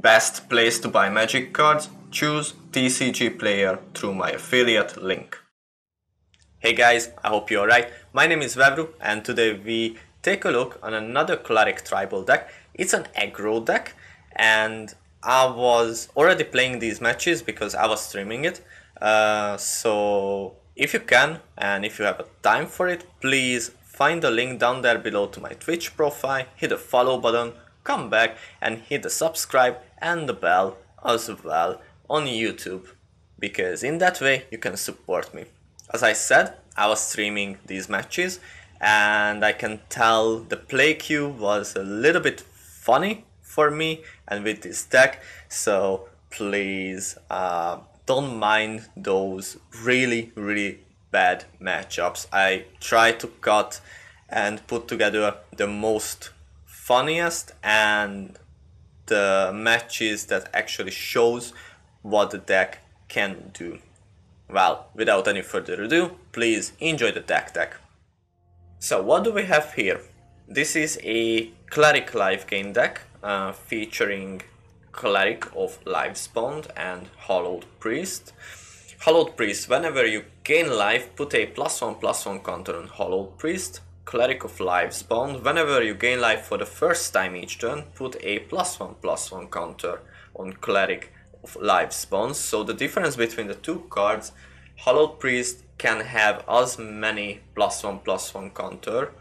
best place to buy Magic cards? Choose TCG Player through my affiliate link. Hey guys, I hope you're alright. My name is Vevru and today we take a look on another Cleric Tribal deck. It's an aggro deck and I was already playing these matches because I was streaming it. So if you can and if you have a time for it, please find the link down there below to my Twitch profile, hit the follow button, come back and hit the subscribe and the bell as well on YouTube, because in that way you can support me. As I said, I was streaming these matches and I can tell the play queue was a little bit funny for me and with this deck, so please don't mind those really bad matchups. I try to cut and put together the most funniest and the matches that actually shows what the deck can do. Well, without any further ado, please enjoy the deck. So what do we have here? This is a Cleric life gain deck featuring Cleric of Livespawn and Hallowed Priest. Hallowed Priest, whenever you gain life, put a +1/+1 counter on Hallowed Priest. Cleric of Livespawn, whenever you gain life for the first time each turn, put a +1/+1 counter on Cleric of Livespawn. So the difference between the two cards, Hallowed Priest can have as many +1/+1 counter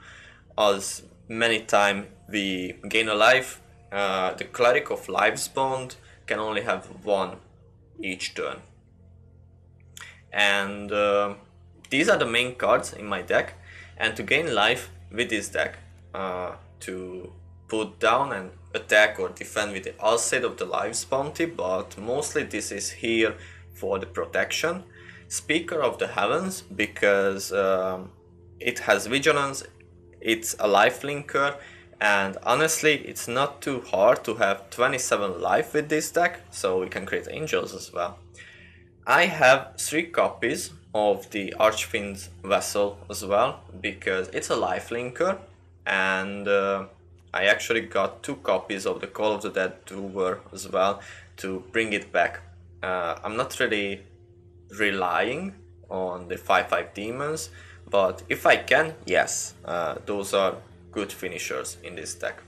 as many time we gain a life. The Cleric of Livespawn can only have one each turn. And these are the main cards in my deck, and to gain life with this deck, to put down and attack or defend with the outside of the Livespawn tip, but mostly this is here for the protection. Speaker of the Heavens, because it has vigilance, it's a life linker, and honestly it's not too hard to have 27 life with this deck, so we can create angels as well. I have 3 copies of the Archfiend's Vessel as well, because it's a life linker, and I actually got 2 copies of the Call of the Dead Doer as well to bring it back. I'm not really relying on the 5/5 demons, but if I can, yes, those are good finishers in this deck.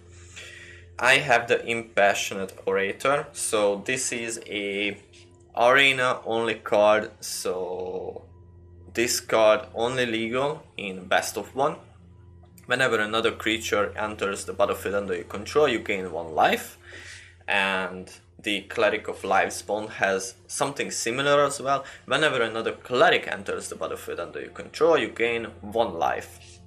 I have the Impassionate Orator, so this is a arena only card, so this card only legal in best of 1. Whenever another creature enters the battlefield under your control, you gain 1 life, and the Cleric of Livespawn has something similar as well. Whenever another Cleric enters the battlefield under your control, you gain 1 life.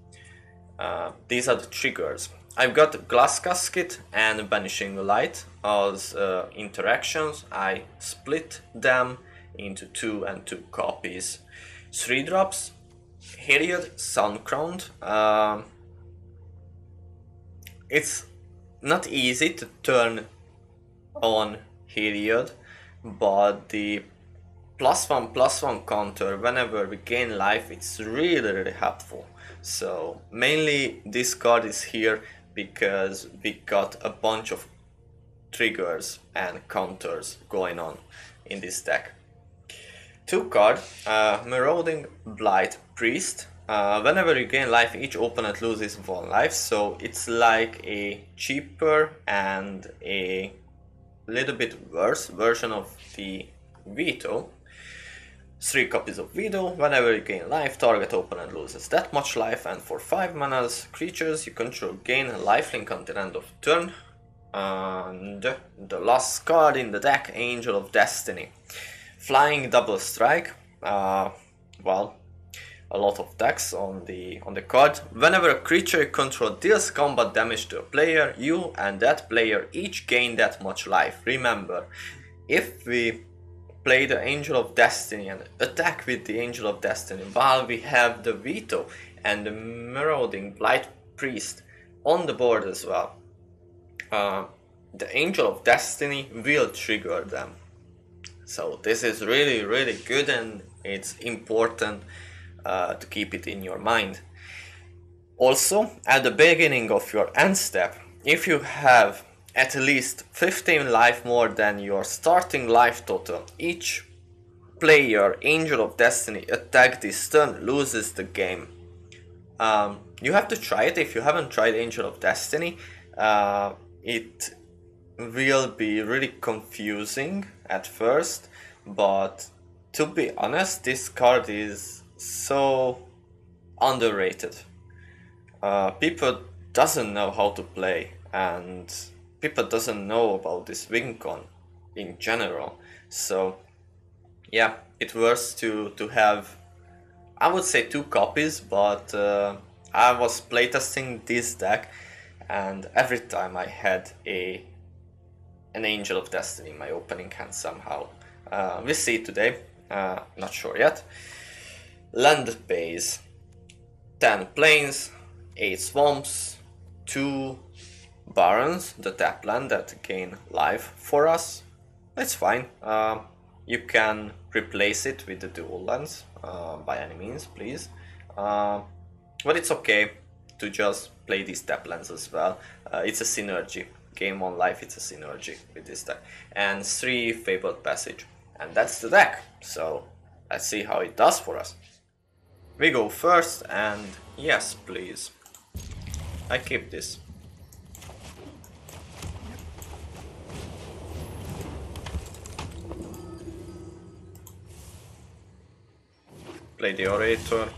These are the triggers. I've got Glass Casket and Banishing Light as interactions. I split them into 2 and 2 copies. 3 drops. Heliod Suncrowned. It's not easy to turn on Heliod, but the +1/+1 counter whenever we gain life, it's really helpful. So mainly this card is here because we got a bunch of triggers and counters going on in this deck. 2 card, Marauding Blight Priest. Whenever you gain life, each opponent loses 1 life, so it's like a cheaper and a little bit worse version of the Veto. 3 copies of Veto. Whenever you gain life, target opponent loses that much life, and for 5 manas, creatures you control gain a lifelink until end of turn. And the last card in the deck, Angel of Destiny. Flying double strike. Well, a lot of decks on the card. Whenever a creature you control deals combat damage to a player, you and that player each gain that much life. Remember, if we play the Angel of Destiny and attack with the Angel of Destiny while we have the Veto and the Marauding Blight Priest on the board as well, the Angel of Destiny will trigger them. So this is really good, and it's important to keep it in your mind. Also, at the beginning of your end step, if you have at least 15 life more than your starting life total. Each player Angel of Destiny attack this turn loses the game. You have to try it if you haven't tried Angel of Destiny. It will be really confusing at first, but to be honest, this card is so underrated. People doesn't know how to play, and people doesn't know about this win con in general. So yeah, it worth to have, I would say, 2 copies, but I was playtesting this deck, and every time I had an Angel of Destiny in my opening hand somehow. We'll see today, not sure yet. Land base, 10 plains, 8 swamps, 2 barons, the tap land that gain life for us. It's fine. You can replace it with the dual lands by any means, please. But it's okay to just play these tap lands as well. It's a synergy. Game on life, it's a synergy with this deck. And 3 Fabled Passage. And that's the deck. So let's see how it does for us. We go first, and yes, please. I keep this. Play the Orator.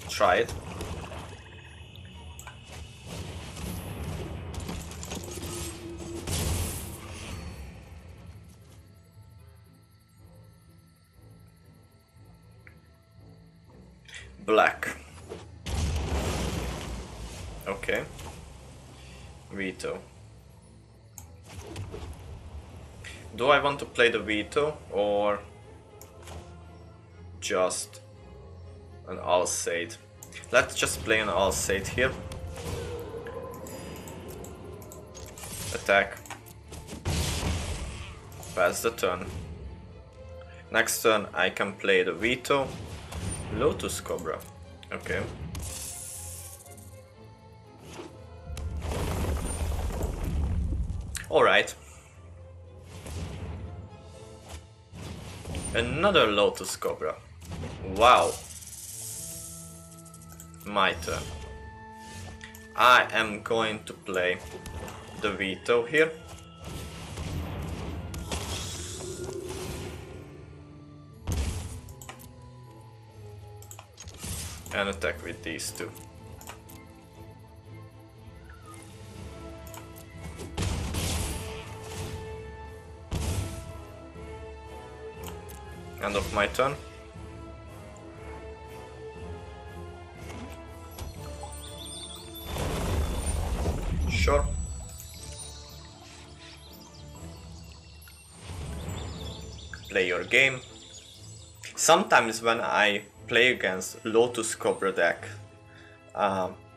Try it. Black. Okay. Veto. Do I want to play the veto or just an Alseid? Let's just play an Alseid here. Attack. Pass the turn. Next turn I can play the veto. Lotus Cobra. Okay. Alright. Another Lotus Cobra. Wow. My turn. I am going to play the veto here. And attack with these 2. End of my turn. Sure. Play your game. Sometimes when I play against Lotus Cobra deck,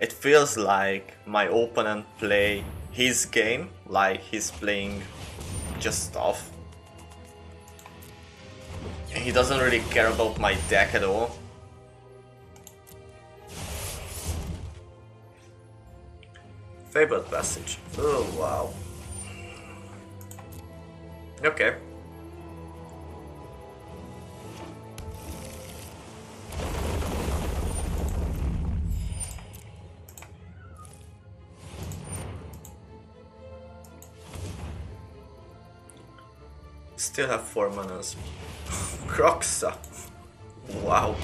it feels like my opponent play his game, like he's playing just stuff. He doesn't really care about my deck at all. Fabled Passage. Oh wow. Okay. Still have 4 manas. Kroxa. Wow.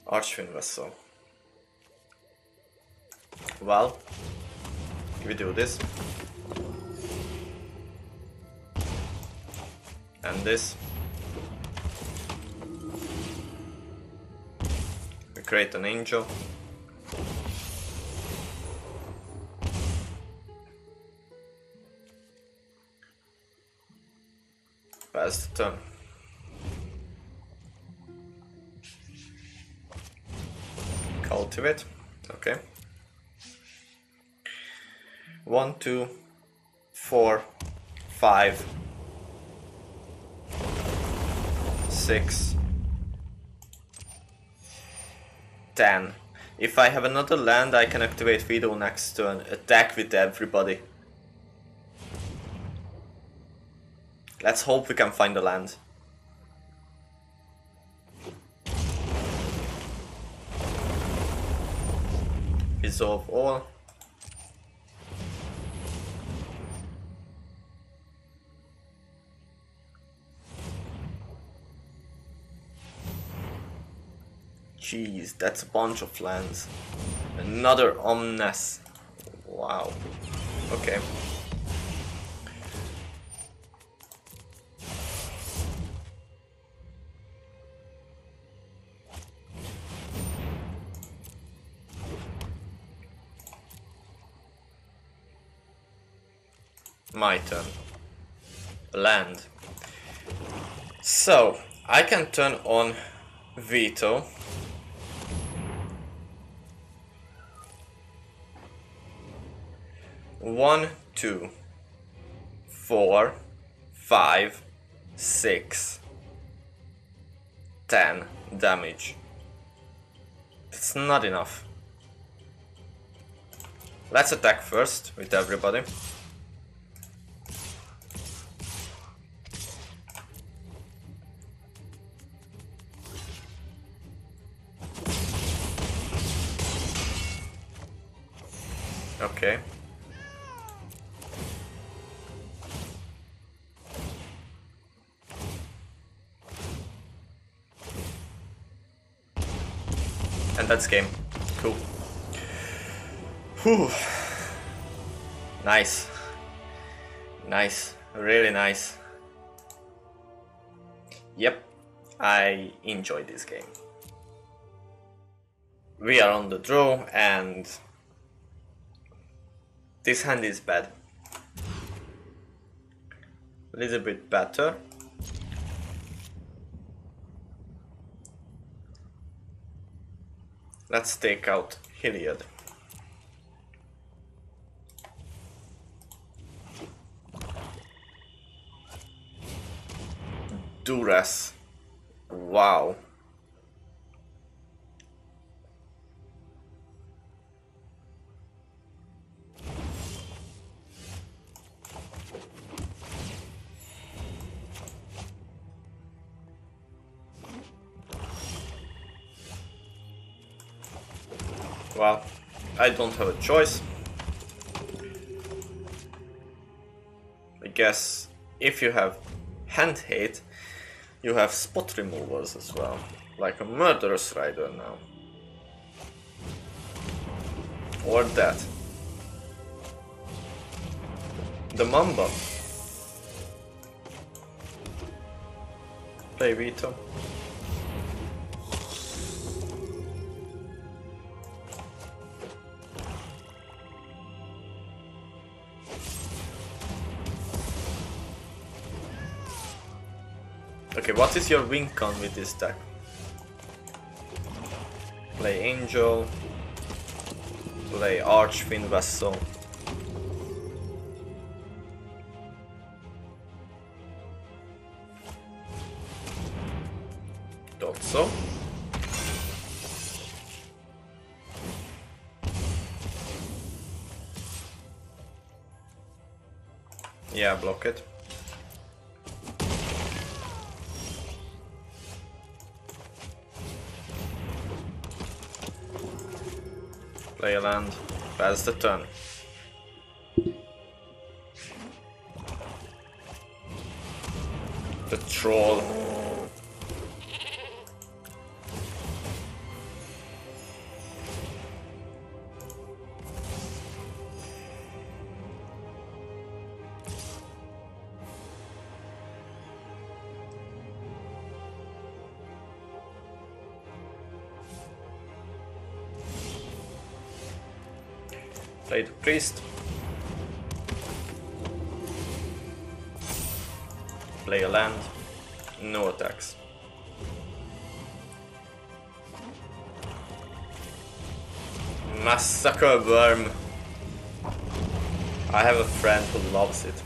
Archfiend Vessel. Well, we do this. And this. We create an angel. Pass the turn. cultivate. Okay. 1, 2, 4, 5, 6, 10. If I have another land, I can activate Veto next turn. Attack with everybody. Let's hope we can find a land. Resolve all. Jeez, that's a bunch of lands. Another Omnes. Wow. Okay. My turn. Land. So, I can turn on Veto. One, 2, 4, 5, 6, 10 damage. That's not enough. Let's attack first with everybody. Okay. And that's game. Cool. Whew. Nice. Nice. Really nice. Yep. I enjoyed this game. We are on the draw and this hand is bad. A little bit better. Let's take out Heliod. Duras. Wow. Well, I don't have a choice. I guess if you have hand hate, you have spot removers as well, like a murderous rider now. Or that. The Mamba. Play Veto. Okay, what is your win con with this deck? Play Angel, play Archfiend Vessel. Thought so. Yeah, block it. Play a land, pass the turn. The troll. Play the priest. Play a land. No attacks. Massacre Worm. I have a friend who loves it.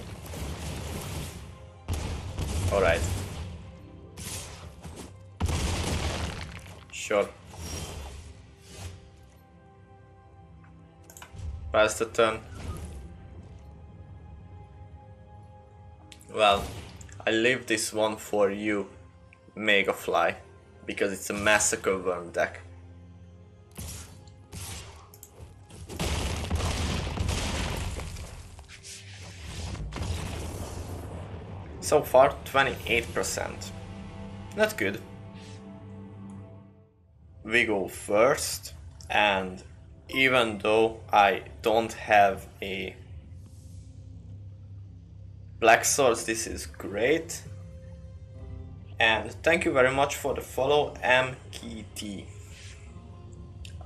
Alright. Sure. Pass the turn. Well, I leave this one for you, Megafly, because it's a Massacre Worm deck. So far, 28%. Not good. We go first, and even though I don't have a Black Swords, this is great. And thank you very much for the follow, MKT.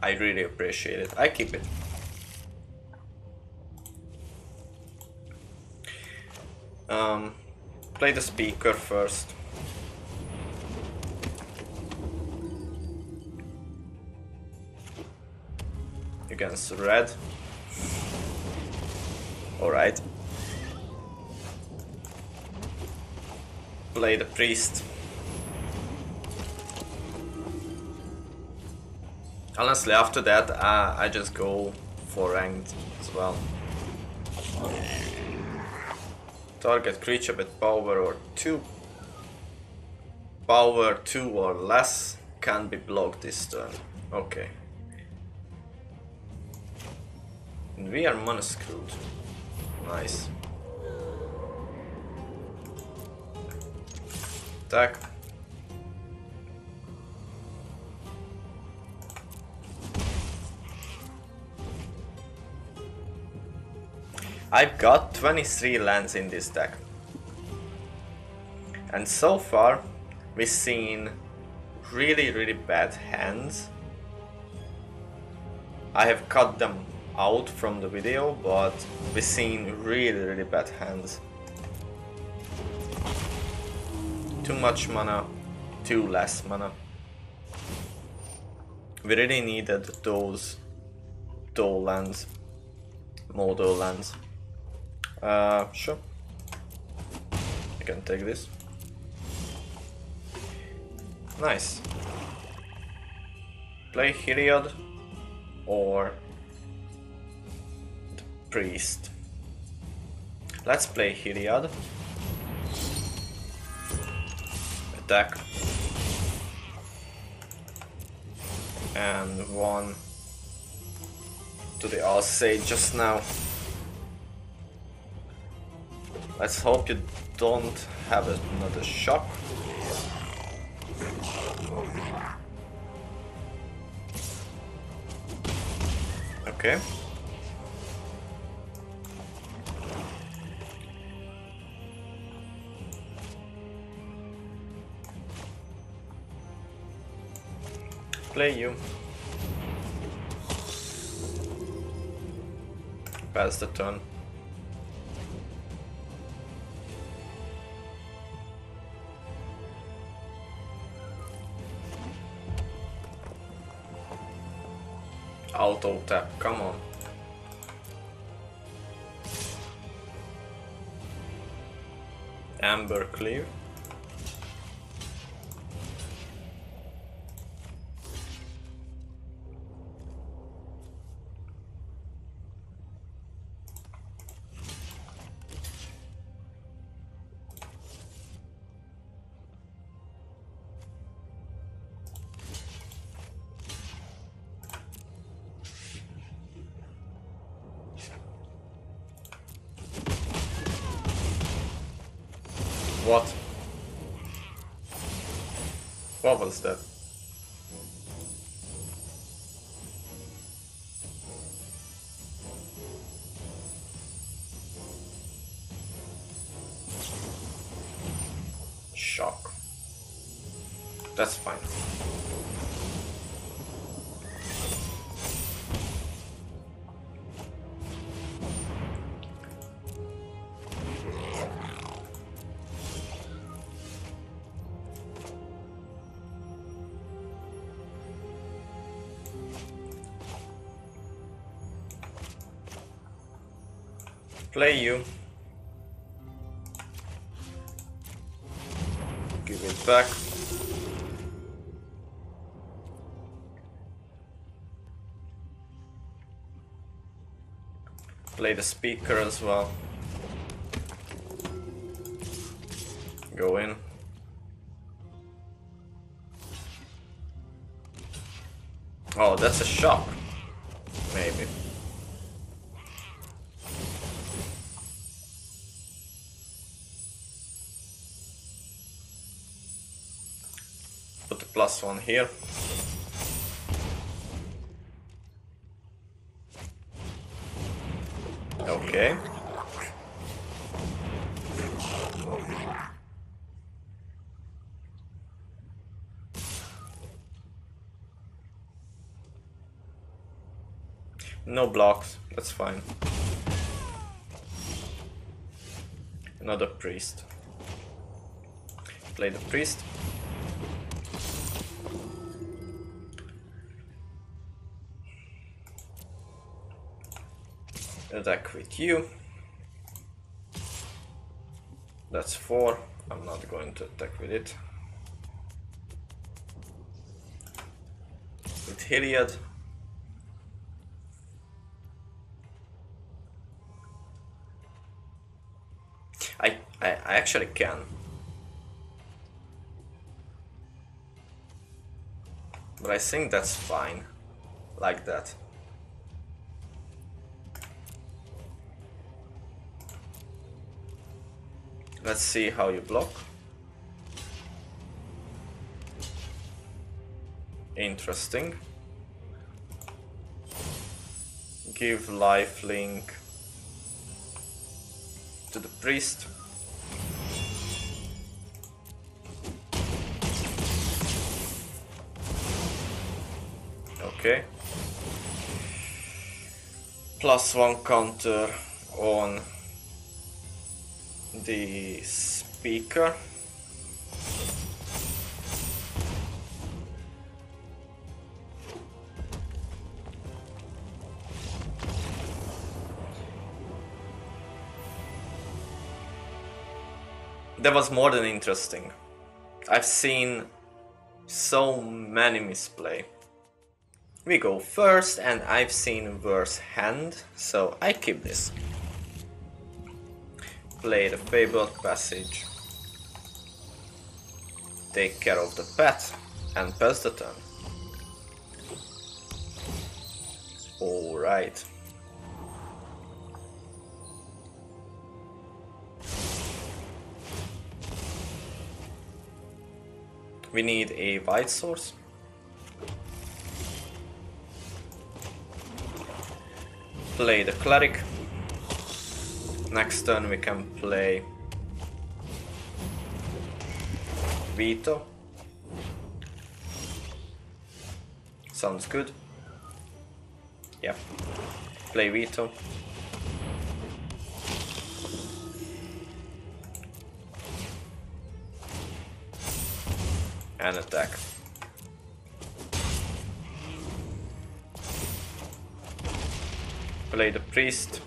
I really appreciate it. I keep it. Play the speaker first. Against red. Alright. Play the priest. Honestly, after that, I just go for ranked as well. Target creature with power 2 or less can be blocked this turn. Okay. And we are mana screwed. Nice. Attack. I've got 23 lands in this deck. And so far, we've seen really bad hands. I have cut them out from the video, but we've seen really bad hands. Too much mana, too less mana. We really needed those Dole lands, more Dole lands. Sure. I can take this. Nice. Play Heliod or the Priest. Let's play Heliod. Attack. And one to the Alseid just now. Let's hope you don't have another shock. Okay. Play you. Pass the turn. Auto tap, come on. Amber Cleave. What? What was that? Shock. That's fine. Play you. Give it back. Play the speaker as well. Go in. Oh, that's a shock. Maybe. Put the +1 here. Okay. No blocks, that's fine. Another priest. Play the priest. Attack with you. That's 4. I'm not going to attack with it. With Hiliad. I actually can. But I think that's fine. Like that. Let's see how you block. Interesting. Give lifelink to the priest. Okay. +1 counter on the speaker. That was more than interesting. I've seen so many misplay. We go first, and I've seen worse hand, so I keep this. Play the Fabled Passage. Take care of the pet, and pass the turn. Alright. We need a white source. Play the cleric. Next turn we can play Veto. Sounds good. Yep. Play Veto. And attack. Play the priest.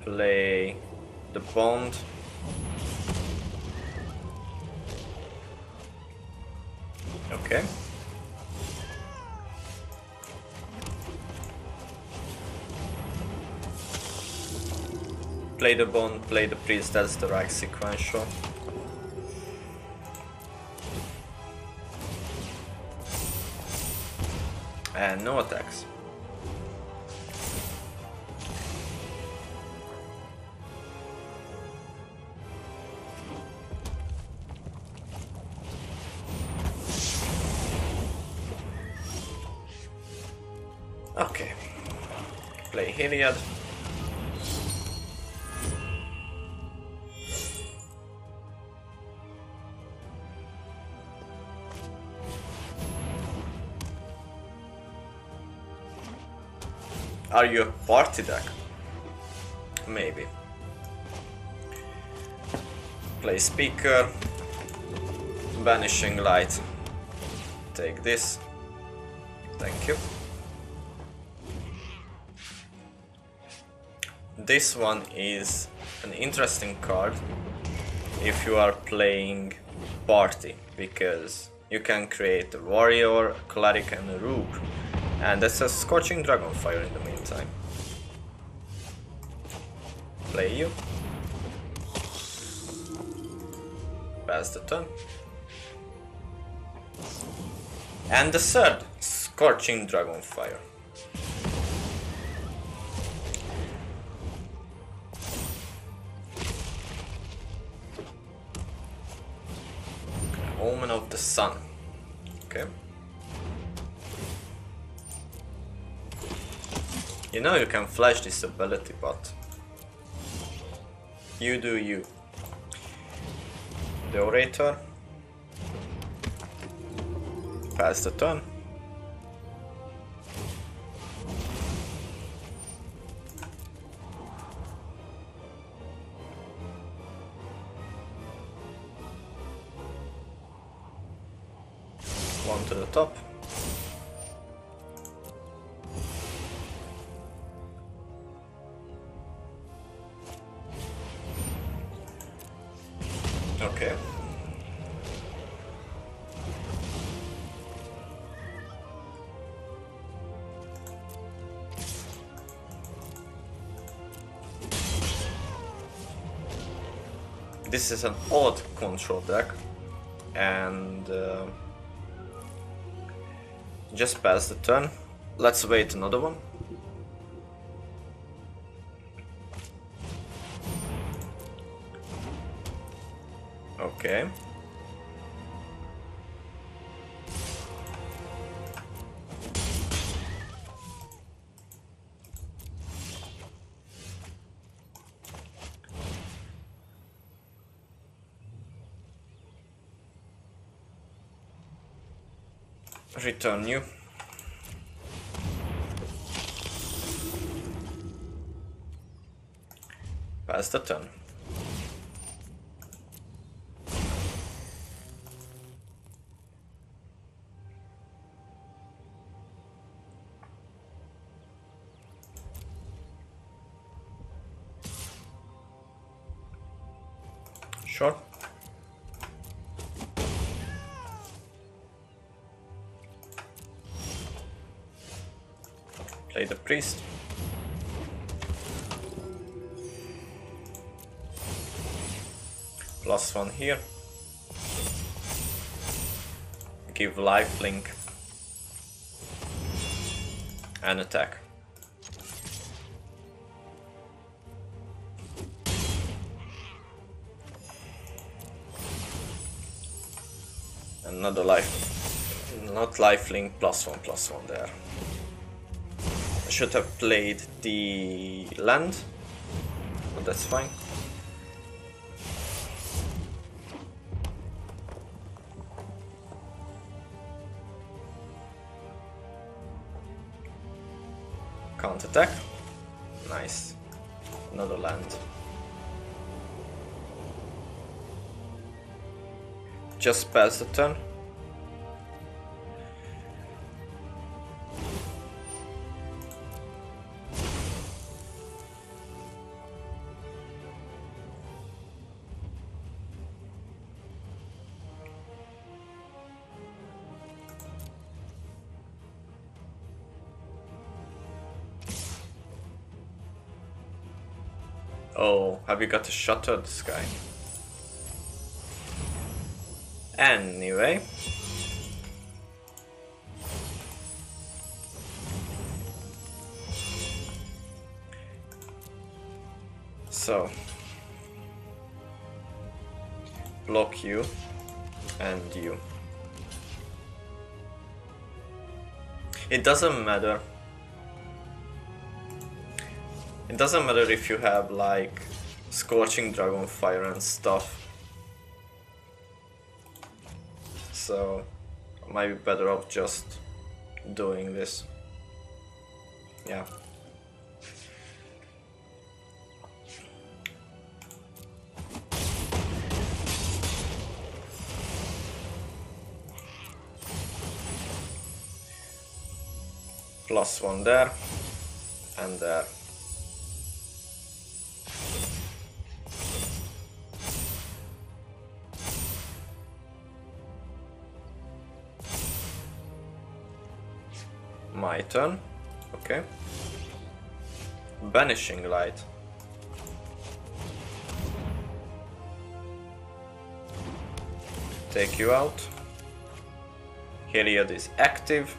Play the bond. Okay. Play the bond, play the priest, that's the right sequential. And no attacks. Okay. Play Hiliad. Are you a party deck? Maybe. Play speaker. Vanishing light. Take this. Thank you. this one is an interesting card if you are playing party, because you can create a warrior, a cleric and a rook, and that's a Scorching Dragonfire in the meantime. Play you. Pass the turn. And the third Scorching Dragonfire. Omen of the Sun. Okay. You know you can flash this ability, but you do you. The Orator. Pass the turn. One to the top. Okay. This is an odd control deck, and just pass the turn. Let's wait another one. Okay. Return you. Pass the turn. Sure. Play the priest. +1 here. Give lifelink and attack. Another life, not lifelink, +1/+1 there. I should have played the land, but that's fine. Count attack. Nice. Another land. Just pass the turn. Oh, have you got to shutter this guy? Anyway. So. Block you and you. It doesn't matter. It doesn't matter if you have like Scorching Dragonfire and stuff. So I might be better off just doing this. Yeah. +1 there and there. My turn. Okay. Banishing Light. Take you out. Heliod is active.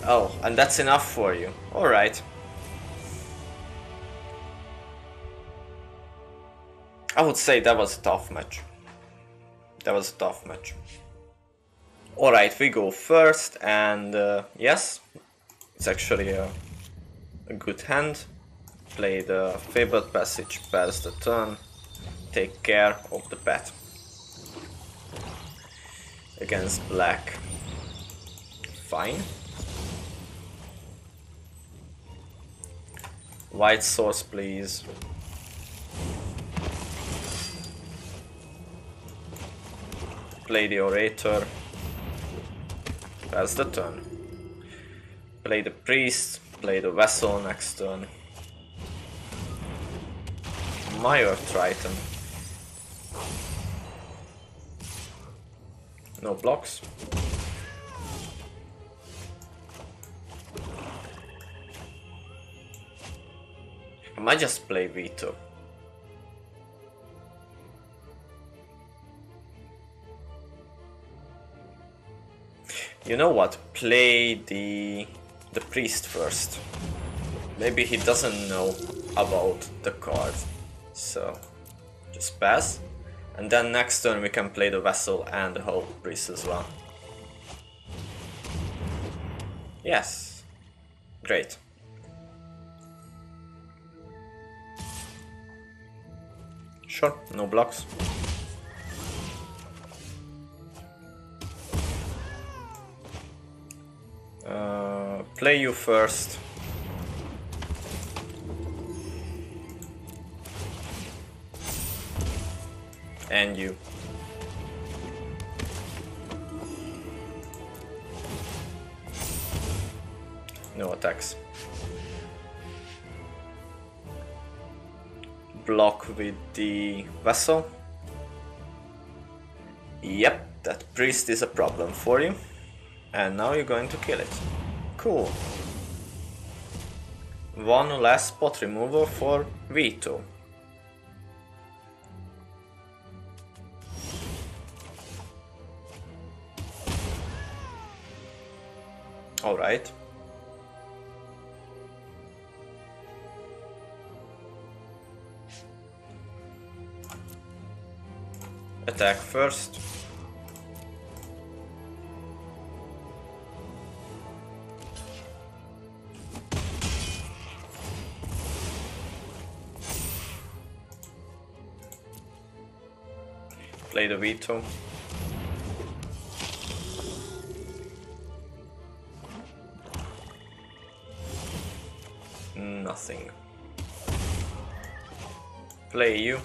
Oh, and that's enough for you. Alright. I would say that was a tough match. That was a tough match. Alright, we go first, and yes, it's actually a good hand. Play the Fabled Passage, pass the turn, take care of the pet. Against black. Fine. White source, please. Play the Orator. Pass the turn. Play the Priest. Play the Vessel next turn. My Earth Triton. No blocks. I might just play Veto. You know what? Play the priest first. Maybe he doesn't know about the card. So just pass. And then next turn we can play the Vessel and the Hope Priest as well. Yes. Great. Sure, no blocks. Play you first. And you. No attacks. Block with the Vessel. Yep, that priest is a problem for you. And now you're going to kill it. Cool. One last spot removal for Veto. Alright. Attack first. Play the Veto. Nothing. Play you.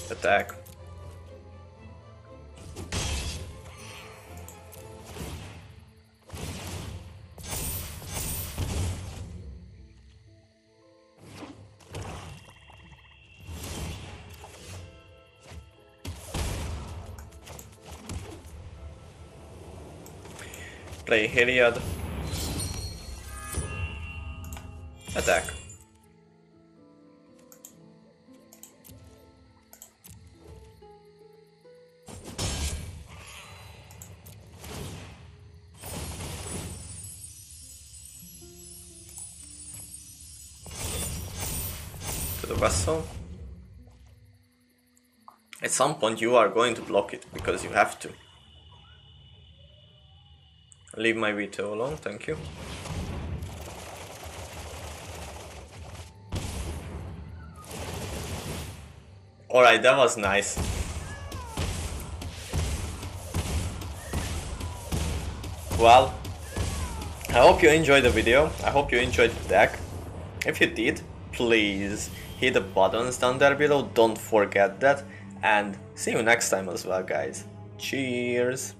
Attack. Play Heliod. Attack. To the Vessel. At some point you are going to block it, because you have to. Leave my Veto alone, thank you. Alright, that was nice. Well, I hope you enjoyed the video. I hope you enjoyed the deck. If you did, please hit the buttons down there below. Don't forget that. And see you next time as well, guys. Cheers!